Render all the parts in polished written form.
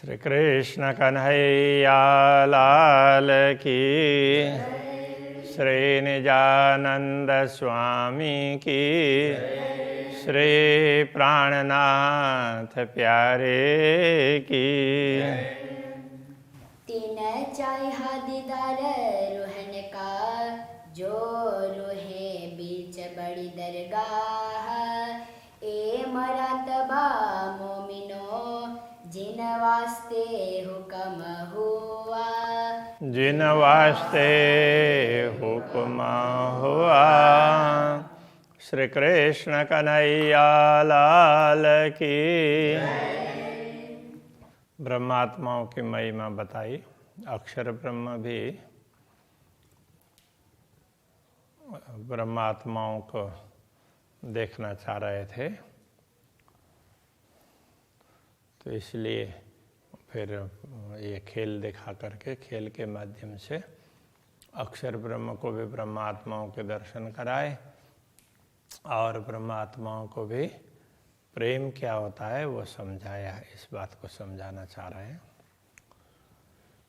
श्री कृष्ण कन्हैया लाल की, श्री निजानंद स्वामी की, श्री प्राणनाथ प्यारे की। तीन चाहा दीदार रोहन का, जो रोहे बीच बड़ी दरगाह। ए मरातबा मोमिनो, जिन वास्ते हुक्म हुआ, जिन वास्ते हुक्म हुआ। श्री कृष्ण कन्हैया लाल की। ब्रह्मात्माओं की महिमा बताई। अक्षर ब्रह्म भी ब्रह्मात्माओं को देखना चाह रहे थे, तो इसलिए फिर ये खेल दिखा करके, खेल के माध्यम से अक्षर ब्रह्म को भी ब्रह्मात्माओं के दर्शन कराए और ब्रह्मात्माओं को भी प्रेम क्या होता है वो समझाया। इस बात को समझाना चाह रहे हैं।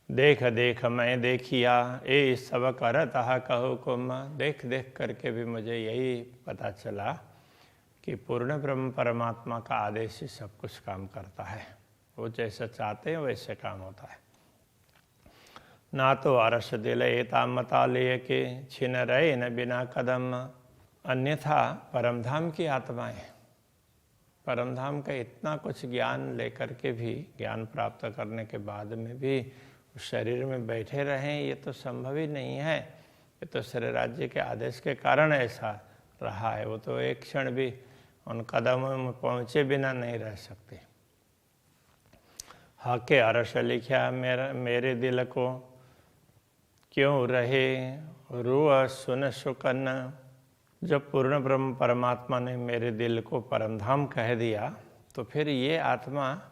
देख देख मैं देखिया, ए सब करतः कहो कुम। देख देख करके भी मुझे यही पता चला कि पूर्ण ब्रह्म परमात्मा का आदेश ही सब कुछ काम करता है। वो जैसा चाहते हैं वैसे काम होता है। ना तो अरस दिल एता मता ले के, छिन रहे न बिना कदम। अन्यथा परमधाम की आत्माएं परमधाम का इतना कुछ ज्ञान लेकर के भी, ज्ञान प्राप्त करने के बाद में भी शरीर में बैठे रहें, ये तो संभव ही नहीं है। ये तो शरीर राज्य के आदेश के कारण ऐसा रहा है। वो तो एक क्षण भी उन कदमों में पहुँचे बिना नहीं रह सकते। हके अरस लिखा मेरे दिल को, क्यों रहे रूह सुन सुकन। जब पूर्ण ब्रह्म परमात्मा ने मेरे दिल को परमधाम कह दिया, तो फिर ये आत्मा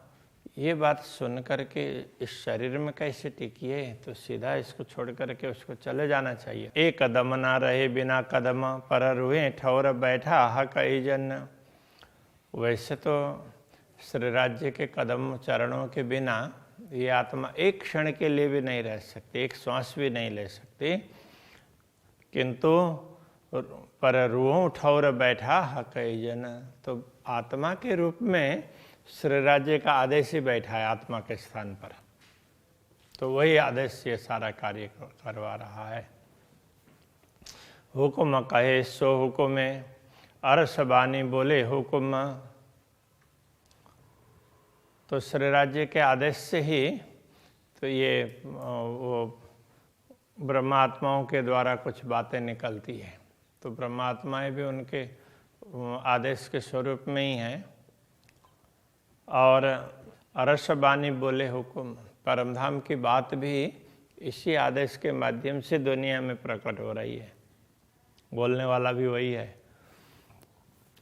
ये बात सुन करके इस शरीर में कैसे टिकी है? तो सीधा इसको छोड़ करके उसको चले जाना चाहिए। एक कदम ना रहे बिना कदम, पर रुए ठौर बैठा हक जन। वैसे तो श्री राज्य के कदम चरणों के बिना ये आत्मा एक क्षण के लिए भी नहीं रह सकती, एक श्वास भी नहीं ले सकती, किंतु पर रूहों ठौर बैठा हक जन। तो आत्मा के रूप में श्री राज्य का आदेश ही बैठा है आत्मा के स्थान पर, तो वही आदेश ये सारा कार्य करवा रहा है। हुक्म कहे सो हुक्म, अरस बानी बोले हुक्म। तो श्री राज्य के आदेश से ही तो ये वो ब्रह्मात्माओं के द्वारा कुछ बातें निकलती है। तो ब्रह्मात्माएं भी उनके आदेश के स्वरूप में ही हैं। और अरस बानी बोले हुक्म, परमधाम की बात भी इसी आदेश के माध्यम से दुनिया में प्रकट हो रही है। बोलने वाला भी वही है।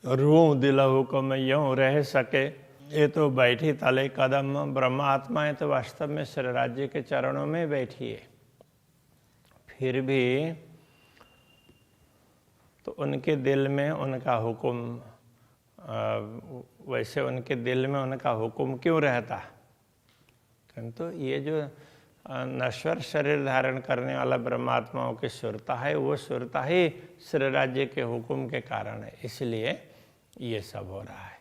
रूह दिल हुक्म यूं रह सके, ये तो बैठी तले कदम। ब्रह्मात्माएं तो वास्तव में श्री राज्य के चरणों में बैठी है, फिर भी तो उनके दिल में उनका हुक्म, वैसे उनके दिल में उनका हुक्म क्यों रहता? किंतु ये जो नश्वर शरीर धारण करने वाला ब्रह्मात्माओं की सुरता है, वो सुरता ही श्री राज्य के हुक्म के कारण है, इसलिए ये सब हो रहा है।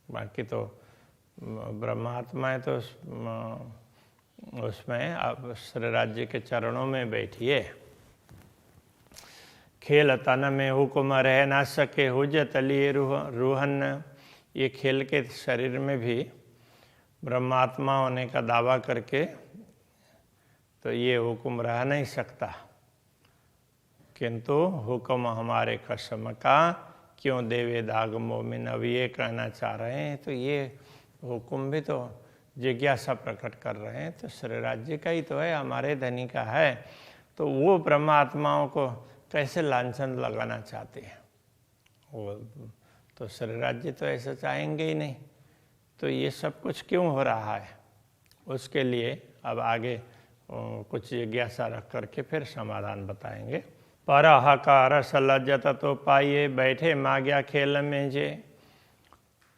बाकी तो ब्रह्मात्माएं तो उसमें अब श्री राज्य के चरणों में बैठिए। खेल तन में हुक्म रह ना सके, हुज्जत लिए रूहन। ये खेल के शरीर में भी ब्रह्मात्मा होने का दावा करके तो ये हुक्म रह नहीं सकता, किंतु हुक्म हमारे कसम का, क्यों देवे दाग मोमिन। अब ये कहना चाह रहे हैं, तो ये हुक्म भी तो जिज्ञासा प्रकट कर रहे हैं। तो श्री राज्य का ही तो है, हमारे धनी का है, तो वो ब्रह्मात्माओं को कैसे लांछन लगाना चाहते हैं? वो तो श्री राज्य तो ऐसा चाहेंगे ही नहीं। तो ये सब कुछ क्यों हो रहा है, उसके लिए अब आगे कुछ जिज्ञासा रख करके फिर समाधान बताएंगे। पर हकार सलज्जत तो पाइए, बैठे माग्या खेल में जे।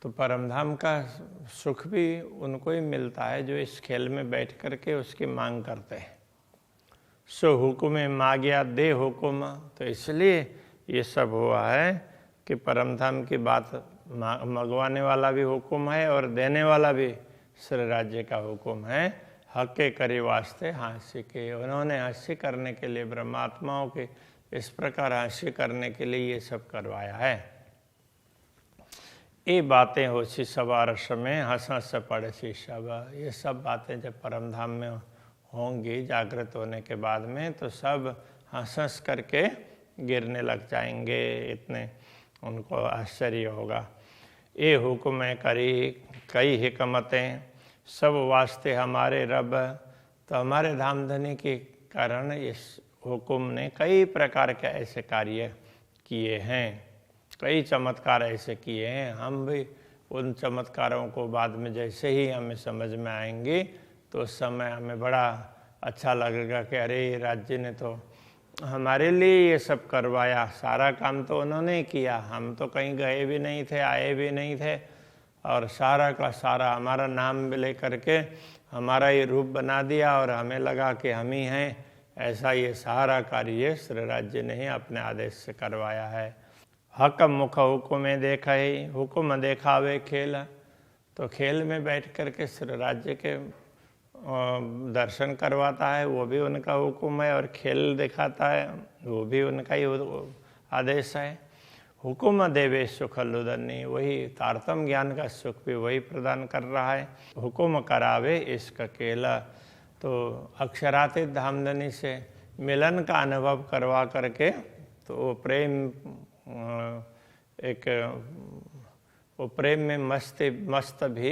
तो परमधाम का सुख भी उनको ही मिलता है जो इस खेल में बैठ करके उसकी मांग करते हैं। सो हुकुम मांगिया दे हुकुम, तो इसलिए ये सब हुआ है कि परमधाम की बात मंगवाने वाला भी हुकुम है और देने वाला भी श्री राज्य का हुकुम है। हक के करे वास्ते हास्य के, उन्होंने हास्य करने के लिए, ब्रह्मात्माओं के इस प्रकार हास्य करने के लिए ये सब करवाया है। ये बातें हो सी सवा रस में हंस हंस पड़े सी सब, ये सब बातें जब परमधाम में होंगी जागृत होने के बाद में तो सब हंस हंस करके गिरने लग जाएंगे, इतने उनको आश्चर्य होगा। ये हुक्म करी कई हिकमतें सब वास्ते हमारे रब, तो हमारे धामधनी के कारण इस हुक्म ने कई प्रकार के ऐसे कार्य किए हैं, कई चमत्कार ऐसे किए हैं। हम भी उन चमत्कारों को बाद में जैसे ही हमें समझ में आएंगे तो उस समय हमें बड़ा अच्छा लगेगा कि अरे राज्य ने तो हमारे लिए ये सब करवाया, सारा काम तो उन्होंने किया, हम तो कहीं गए भी नहीं थे, आए भी नहीं थे, और सारा का सारा हमारा नाम ले करके हमारा ये रूप बना दिया और हमें लगा कि हम ही हैं। ऐसा ये सारा कार्य श्री राज्य ने ही अपने आदेश से करवाया है। हक मुख हुक्म देखा ही, हुक्म देखावे खेल, तो खेल में बैठ करके श्री राज्य के दर्शन करवाता है, वो भी उनका हुक्म है, और खेल दिखाता है वो भी उनका ही आदेश है। हुक्म देवे सुख लुदनी, वही तारतम ज्ञान का सुख भी वही प्रदान कर रहा है। हुक्म करावे इसका केला, तो अक्षरातीत धामधनी से मिलन का अनुभव करवा करके तो वो प्रेम वो प्रेम में मस्त भी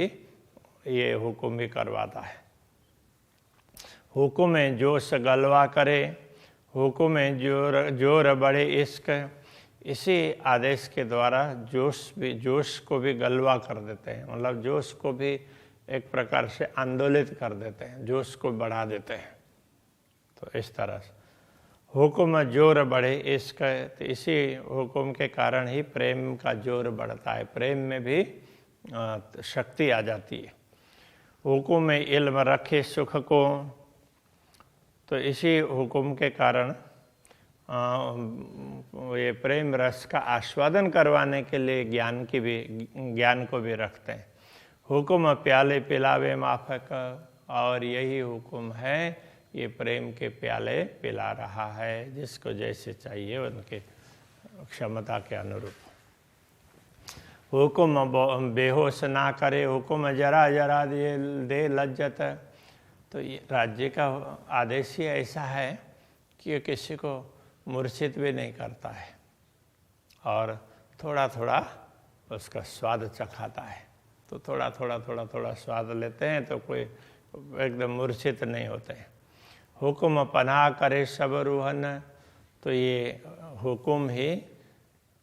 ये हुक्म भी करवाता है। हुक्म जोश गलवा करे, हुक्म जोर बड़े इश्क, इसी आदेश के द्वारा जोश को भी गलवा कर देते हैं, मतलब जोश को भी एक प्रकार से आंदोलित कर देते हैं, जोश को बढ़ा देते हैं। तो इस तरह से हुक्म जोर बढ़े इश्क, तो इसी हुक्म के कारण ही प्रेम का जोर बढ़ता है, प्रेम में भी शक्ति आ जाती है। हुक्म इल्म रखे सुख को, तो इसी हुक्म के कारण ये प्रेम रस का आस्वादन करवाने के लिए ज्ञान को भी रखते हैं। हुक्म प्याले पिलावे माफक, और यही हुक्म है ये प्रेम के प्याले पिला रहा है जिसको जैसे चाहिए उनके क्षमता के अनुरूप। हुक्म बेहोश ना करे, हुक्म जरा जरा दे लज्जत, तो ये राज्य का आदेश ही ऐसा है कि किसी को मूर्छित भी नहीं करता है और थोड़ा थोड़ा उसका स्वाद चखाता है। तो थोड़ा थोड़ा स्वाद लेते हैं तो कोई एकदम मूर्छित नहीं होते हैं। हुक्म पनाह करे सब रूहन, तो ये हुक्म ही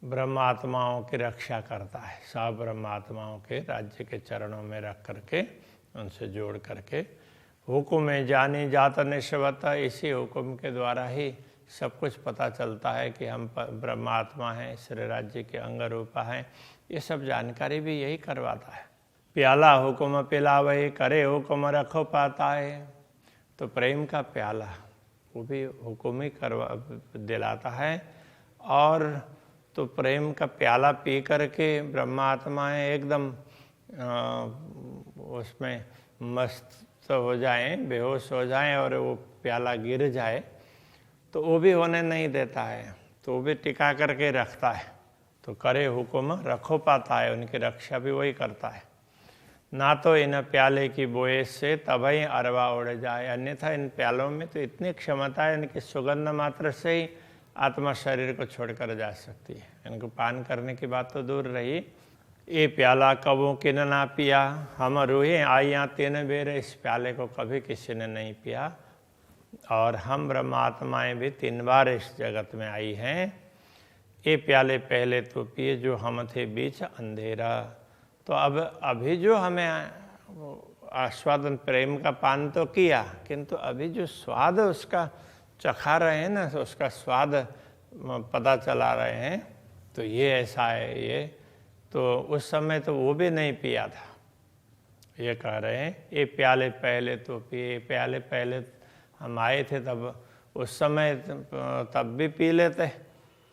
ब्रह्मात्माओं की रक्षा करता है, सब ब्रह्मात्माओं के राज्य के चरणों में रख करके उनसे जोड़ करके। हुक्म जानी जात निश्वत, इसी हुक्म के द्वारा ही सब कुछ पता चलता है कि हम ब्रह्मात्मा हैं, श्री राज्य के अंग रूपा हैं, ये सब जानकारी भी यही करवाता है। प्याला हुक्म पिलावे करे, हुक्म रखो पाता है, तो प्रेम का प्याला वो भी हुक्म ही दिलाता है। और तो प्रेम का प्याला पी करके ब्रह्मात्माएं एकदम उसमें मस्त हो जाएं, बेहोश हो जाएं और वो प्याला गिर जाए तो वो भी होने नहीं देता है, तो वो भी टिका करके रखता है। तो करे हुक्म रखो पाता है, उनकी रक्षा भी वही करता है। ना तो इन प्याले की बोए से तभी अरवा उड़ जाए, अन्यथा इन प्यालों में तो इतनी क्षमता है, इनकी सुगंध मात्र से ही आत्मा शरीर को छोड़कर जा सकती है। इनको पान करने की बात तो दूर रही। ये प्याला कबों किन ना पिया, हम रूहें आइयाँ 3 बेर, इस प्याले को कभी किसी ने नहीं पिया। और हम ब्रह्मात्माएं भी 3 बार इस जगत में आई हैं। ये प्याले पहले तो पिए जो हम थे बीच अंधेरा, तो अब अभी जो हमें आस्वादन प्रेम का पान तो किया, किंतु अभी जो स्वाद उसका चखा रहे हैं ना, उसका स्वाद पता चला रहे हैं, तो ये ऐसा है, ये तो उस समय तो वो भी नहीं पिया था। ये कह रहे हैं ये प्याले पहले तो पिए, प्याले पहले हम आए थे तब उस समय तब भी पी लेते,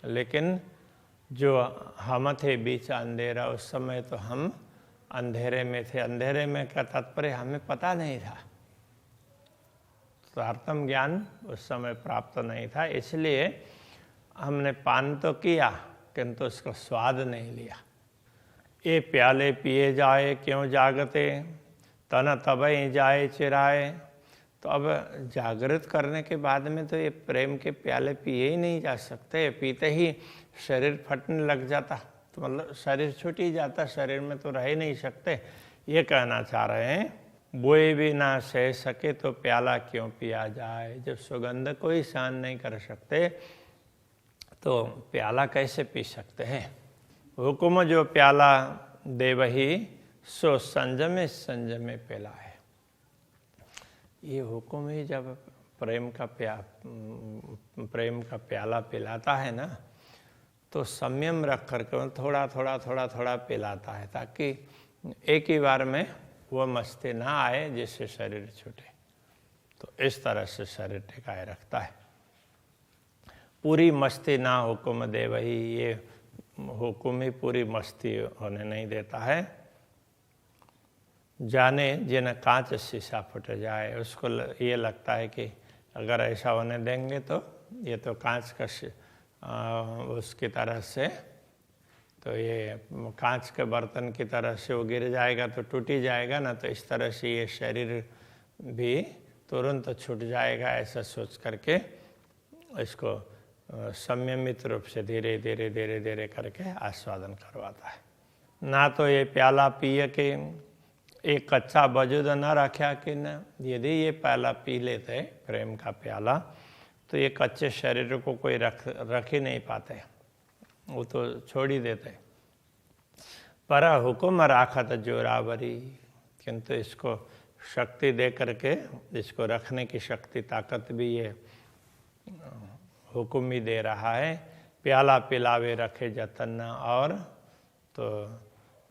लेकिन जो हम थे बीच अंधेरा, उस समय तो हम अंधेरे में थे। अंधेरे में का तात्पर्य हमें पता नहीं था, तो आत्म ज्ञान उस समय प्राप्त नहीं था, इसलिए हमने पान तो किया किंतु उसका स्वाद नहीं लिया। ये प्याले पिए जाए क्यों जागते, तन तबई जाए चिराए। तो अब जागृत करने के बाद में तो ये प्रेम के प्याले पिए ही नहीं जा सकते, पीते ही शरीर फटने लग जाता, तो मतलब शरीर छूट ही जाता, शरीर में तो रह ही नहीं सकते। ये कहना चाह रहे हैं बोए भी ना सह सके तो प्याला क्यों पिया जाए। जब सुगंध को ही सहन नहीं कर सकते तो प्याला कैसे पी सकते हैं। हुक्म जो प्याला दे वही सो संजमे संजमे पिला है। ये हुक्म ही जब प्रेम का प्याला पिलाता है ना, तो संयम रख करके थोड़ा थोड़ा थोड़ा थोड़ा पिलाता है, ताकि एक ही बार में वो मस्ती ना आए जिससे शरीर छूटे। तो इस तरह से शरीर टिकाए रखता है। पूरी मस्ती ना हुक्म दे वही, ये हुक्म ही पूरी मस्ती होने नहीं देता है। जाने जिन कांच शीशा फट जाए, उसको ये लगता है कि अगर ऐसा होने देंगे तो ये तो कांच का उसकी तरह से, तो ये कांच के बर्तन की तरह से वो गिर जाएगा तो टूट ही जाएगा ना, तो इस तरह से ये शरीर भी तुरंत छूट जाएगा, ऐसा सोच करके इसको संयमित रूप से धीरे धीरे धीरे धीरे करके आस्वादन करवाता है। ना तो ये प्याला पिए के एक कच्चा वजूद न रखा कि न, यदि ये प्याला पी लेते प्रेम का प्याला तो ये कच्चे शरीर को कोई रख ही नहीं पाते, वो तो छोड़ ही देते। पर हुक्म राखत जोरावरी, किंतु इसको शक्ति दे करके इसको रखने की शक्ति ताकत भी ये हुक्म ही दे रहा है। प्याला पिलावे रखे जतन, और तो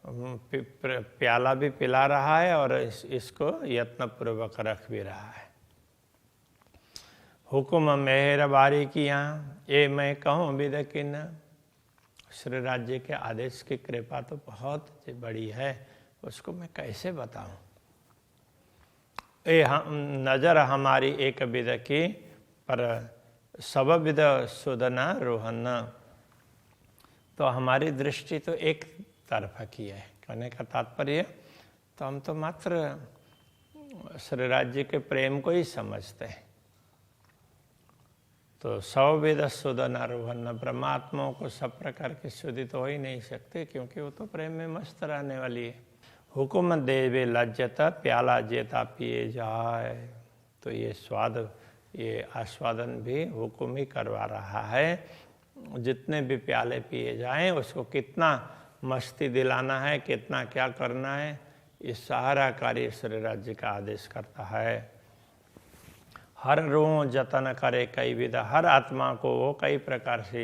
प्याला भी पिला रहा है और इसको यत्नपूर्वक रख भी रहा है। हुक्म मेहरबारी किया ये मैं कहूँ विद किन। श्री राज्य के आदेश की कृपा तो बहुत बड़ी है, उसको मैं कैसे बताऊं। नजर हमारी एक विद की, पर सब विद सुदना रोहन। तो हमारी दृष्टि तो एक तरफा की है, कहने का तात्पर्य तो हम तो मात्र श्री राज्य के प्रेम को ही समझते हैं। तो सौ वेद सुदन आरोहन, ब्रह्मात्माओं को सब प्रकार की शुद्धि तो हो ही नहीं सकते, क्योंकि वो तो प्रेम में मस्त रहने वाली है। हुक्म देवे लज्जता प्याला जेता पिए जाए। तो ये स्वाद, ये आस्वादन भी हुक्म ही करवा रहा है। जितने भी प्याले पिए जाएं उसको कितना मस्ती दिलाना है, कितना क्या करना है, ये सारा कार्य श्री राज्य का आदेश करता है। हर रों जतन करे कई विधा, हर आत्मा को वो कई प्रकार से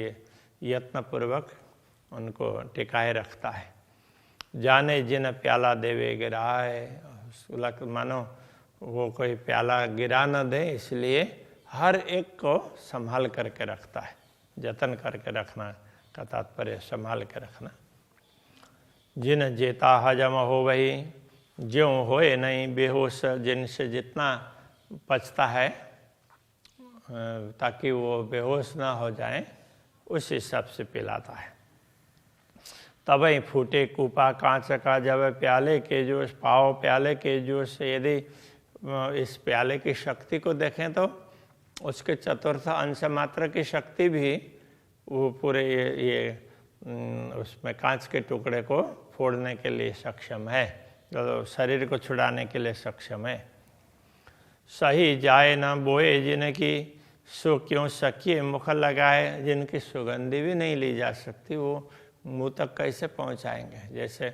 यत्नपूर्वक उनको टिकाए रखता है। जाने जिन प्याला देवे गिराए, मानो वो कोई प्याला गिरा न दे, इसलिए हर एक को संभाल करके रखता है। जतन करके रखना का तात्पर्य संभाल के रखना। जिन जेता हजम हो वही, ज्यों होए नहीं बेहोश, जिनसे जितना पचता है ताकि वो बेहोश ना हो जाए, उस हिसाब से पिलाता है। तबई फूटे कूपा कांच का जब प्याले के जोश, पाओ प्याले के जोश। यदि इस प्याले की शक्ति को देखें तो उसके चतुर्थ अंश मात्र की शक्ति भी वो पूरे ये उसमें कांच के टुकड़े को फोड़ने के लिए सक्षम है, तो शरीर को छुड़ाने के लिए सक्षम है। सही जाए न बोए जिनकी, सो क्यों सकिए मुख लगाए। जिनकी सुगंधी भी नहीं ली जा सकती, वो मुंह तक कैसे पहुंचाएंगे। जैसे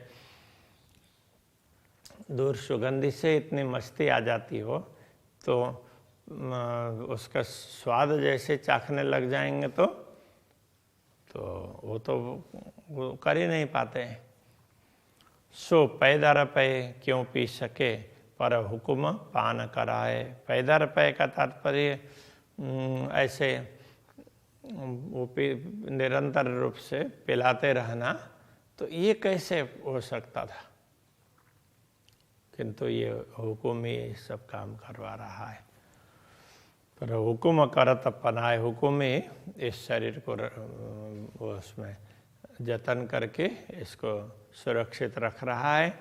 दूर सुगंधी से इतनी मस्ती आ जाती हो, तो उसका स्वाद जैसे चाखने लग जाएंगे तो वो कर ही नहीं पाते हैं। सो पैदर पे क्यों पी सके, पर हुक्म पान कराए। पैदर पे का तात्पर्य ऐसे वो निरंतर रूप से पिलाते रहना, तो ये कैसे हो सकता था, किंतु ये हुक्म ही सब काम करवा रहा है। पर हुक्म करत पनाए, हुक्म ही इस शरीर को वो उसमें जतन करके इसको सुरक्षित रख रहा है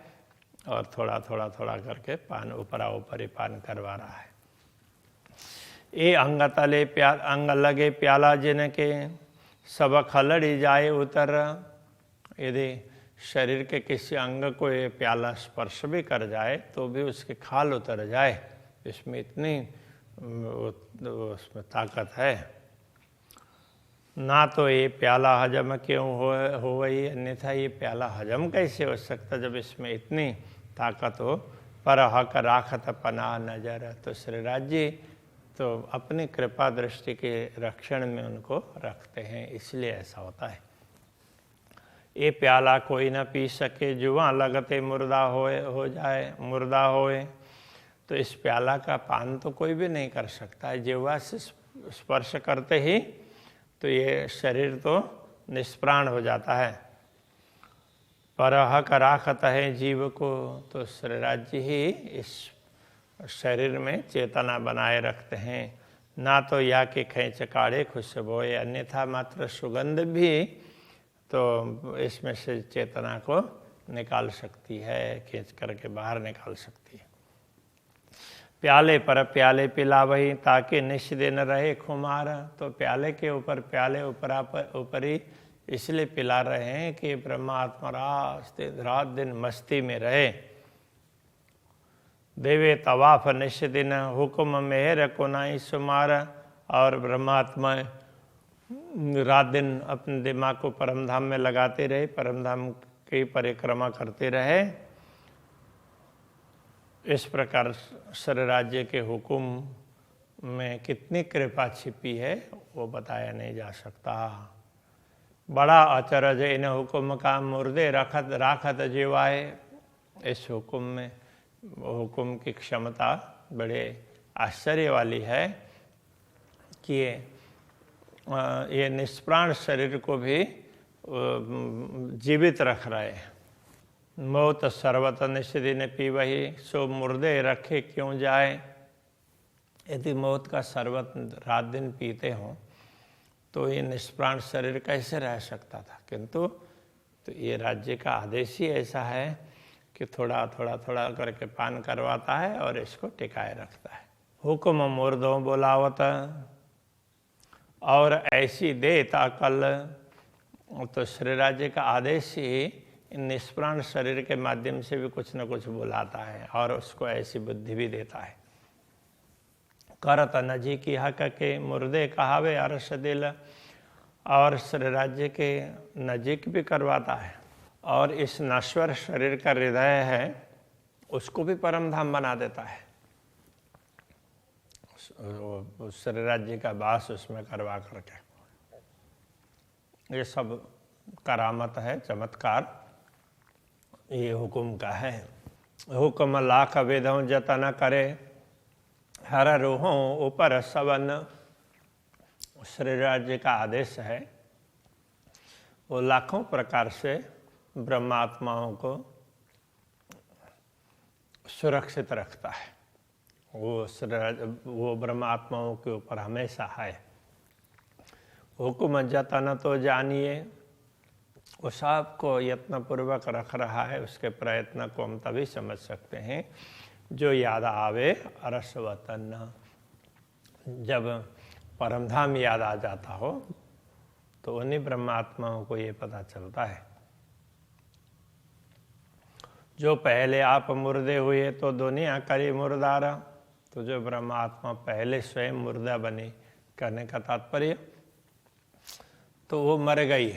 और थोड़ा थोड़ा थोड़ा करके पान ऊपरा ऊपरी पान करवा रहा है। ये अंग तले अंग लगे प्याला जिनके, सब खलड़ी जाए उतर। यदि शरीर के किसी अंग को ये प्याला स्पर्श भी कर जाए तो भी उसकी खाल उतर जाए, इसमें इतनी उसमें ताकत है। ना तो ये प्याला हजम क्यों हो वही, अन्यथा ये प्याला हजम कैसे हो सकता जब इसमें इतनी ताकत हो। पर हक राखत पना नजर, तो श्रीराज जी तो अपनी कृपा दृष्टि के रक्षण में उनको रखते हैं, इसलिए ऐसा होता है। ये प्याला कोई न पी सके, जुआ लगते मुर्दा हो जाए, मुर्दा होए। तो इस प्याला का पान तो कोई भी नहीं कर सकता है, जिह्वा से स्पर्श करते ही तो ये शरीर तो निष्प्राण हो जाता है। पर हक राखत है जीव को, तो श्रीराज जी ही इस शरीर में चेतना बनाए रखते हैं। ना तो या के खींच काढ़े खुशबोए, अन्यथा मात्र सुगंध भी तो इसमें से चेतना को निकाल सकती है, खींच करके बाहर निकाल सकती है। प्याले पर प्याले पिला वही, ताकि निश दिन रहे खुमार। तो प्याले के ऊपर प्याले ऊपरी इसलिए पिला रहे हैं कि ब्रह्मात्मा रात दिन मस्ती में रहे। देवे तवाफ निश दिन हुक्म मेहर को नाई सुमार। और ब्रह्मात्मा रात दिन अपने दिमाग को परमधाम में लगाते रहे, परमधाम की परिक्रमा करते रहे। इस प्रकार श्रीराज्य के हुक्म में कितनी कृपा छिपी है वो बताया नहीं जा सकता। बड़ा अचरज इन हुक्म का, मुर्दे राखत जीवाए। इस हुक्म में हुक्म की क्षमता बड़े आश्चर्य वाली है कि ये निष्प्राण शरीर को भी जीवित रख रहे हैं। मौत सर्वत निश्चिदिन पी वही, सो मुर्दे रखे क्यों जाए। यदि मौत का शरबत रात दिन पीते हों तो ये निष्प्राण शरीर कैसे रह सकता था, किंतु तो ये राज्य का आदेश ही ऐसा है कि थोड़ा थोड़ा थोड़ा करके पान करवाता है और इसको टिकाए रखता है। हुक्म मुर्दों बोलावत, और ऐसी देता कल। तो श्रीराज्य का आदेश ही निष्प्राण शरीर के माध्यम से भी कुछ न कुछ बुलाता है और उसको ऐसी बुद्धि भी देता है। करत नजी की हक के मुर्दे कहावे अरस दिल। और श्रीराज्य के नजीक भी करवाता है और इस नश्वर शरीर का हृदय है उसको भी परमधाम बना देता है। श्रीराज्य का वास उसमें करवा करके, ये सब करामत है, चमत्कार ये हुक्म का है। हुक्म लाख वेदों जतन करे, हर रूहों ऊपर सवन। श्रीराज्य का आदेश है, वो लाखों प्रकार से ब्रह्मात्माओं को सुरक्षित रखता है। वो ब्रह्मात्माओं के ऊपर हमेशा है। हुक्म जतन तो जानिए, वो सबको यत्नपूर्वक रख रहा है। उसके प्रयत्न को हम तभी समझ सकते हैं जो याद आवे अरस वतन। जब परमधाम याद आ जाता हो तो उन्हीं ब्रह्मात्माओं को ये पता चलता है। जो पहले आप मुर्दे हुए तो दुनिया करी मुर्दारा। तो जो ब्रह्मात्मा पहले स्वयं मुर्दा बनी, करने का तात्पर्य तो वो मर गई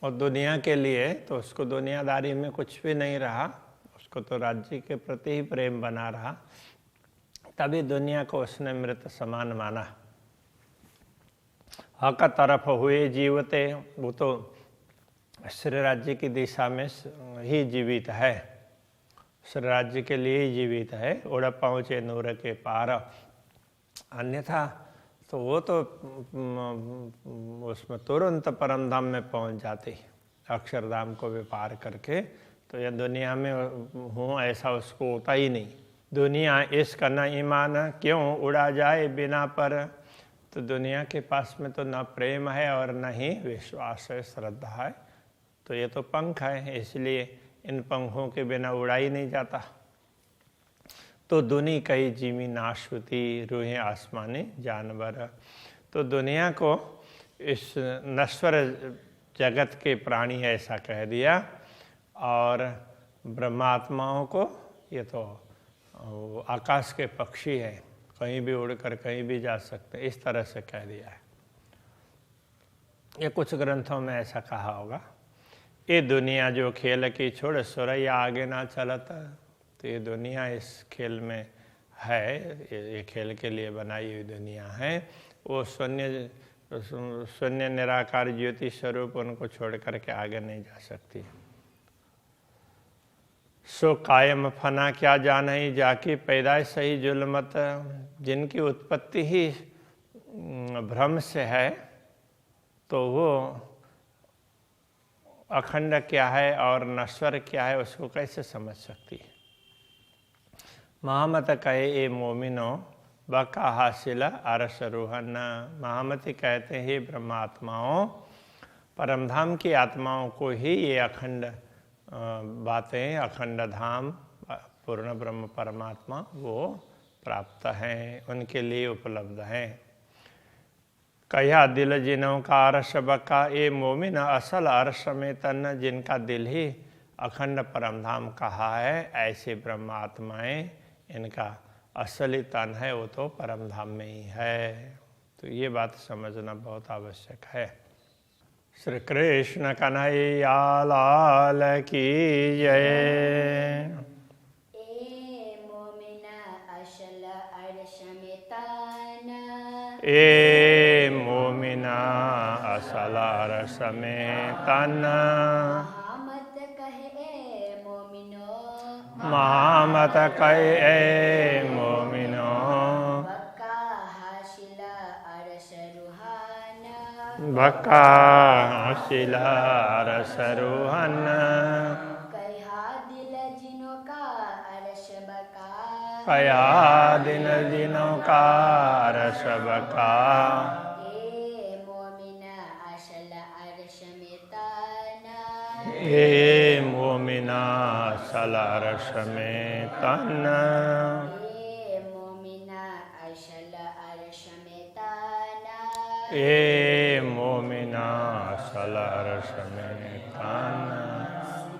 और दुनिया के लिए तो उसको दुनियादारी में कुछ भी नहीं रहा, उसको तो राज्य के प्रति ही प्रेम बना रहा, तभी दुनिया को उसने मृत समान माना। हक तरफ हुए जीवते, वो तो श्री राज्य की दिशा में ही जीवित है, श्री राज्य के लिए ही जीवित है। उड़ पहुँचे नूर के पार, अन्यथा तो वो तो उसमें तुरंत परम धाम में पहुँच जाते, अक्षरधाम को भी पार करके। तो यह दुनिया में हूँ ऐसा उसको होता ही नहीं। दुनिया इश्क न ईमान क्यों उड़ा जाए बिना पर, तो दुनिया के पास में तो न प्रेम है और न ही विश्वास है, श्रद्धा है। तो ये तो पंख है, इसलिए इन पंखों के बिना उड़ा ही नहीं जाता। तो दुनी कई जीवी नाशवती रूहें आसमानी जानवर। तो दुनिया को इस नश्वर जगत के प्राणी ऐसा कह दिया, और ब्रह्मात्माओं को ये तो आकाश के पक्षी है, कहीं भी उड़कर कहीं भी जा सकते, इस तरह से कह दिया है। ये कुछ ग्रंथों में ऐसा कहा होगा। ये दुनिया जो खेल की छोड़ सुरैया आगे ना चलता। तो ये दुनिया इस खेल में है, ये खेल के लिए बनाई हुई दुनिया है। वो शून्य निराकार ज्योति स्वरूप उनको छोड़ करके आगे नहीं जा सकती। सो कायम फना क्या जान ही जाकी पैदाइश सही जुल्मत। जिनकी उत्पत्ति ही भ्रम से है, तो वो अखंड क्या है और नश्वर क्या है उसको कैसे समझ सकती है। महामत कहे ए मोमिनो बका हासिल अरस रूहन। महामती कहते हैं ब्रह्मात्माओं, परमधाम की आत्माओं को ही ये अखंड बातें, अखंड धाम, पूर्ण ब्रह्म परमात्मा वो प्राप्त हैं, उनके लिए उपलब्ध हैं। कया दिल जिनों का अरस बका ए मोमिन असल अरस में तन। जिनका दिल ही अखंड परमधाम कहा है, ऐसे ब्रह्मात्माएं, इनका असली तन है वो तो परमधाम में ही है। तो ये बात समझना बहुत आवश्यक है। श्री कृष्ण कन्हैया लाल की जय। ए मोमिना असल अरस में तन। महामत कहे ए मोमिनो बका हासिल अरस रूहन। कया दिल जिनों का अरस बका। ए मोमिना असल अरस में तन। ए मोमिना असल अरस में तन।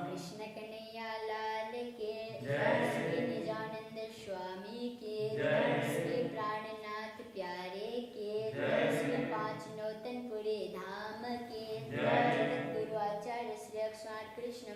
कृष्ण कन्हैया लाल के श्री निजानंद स्वामी के श्री प्राणनाथ प्यारे के श्री पांच नौतनपुरी धाम के जगत गुरु आचार्य श्री अक्षर कृष्ण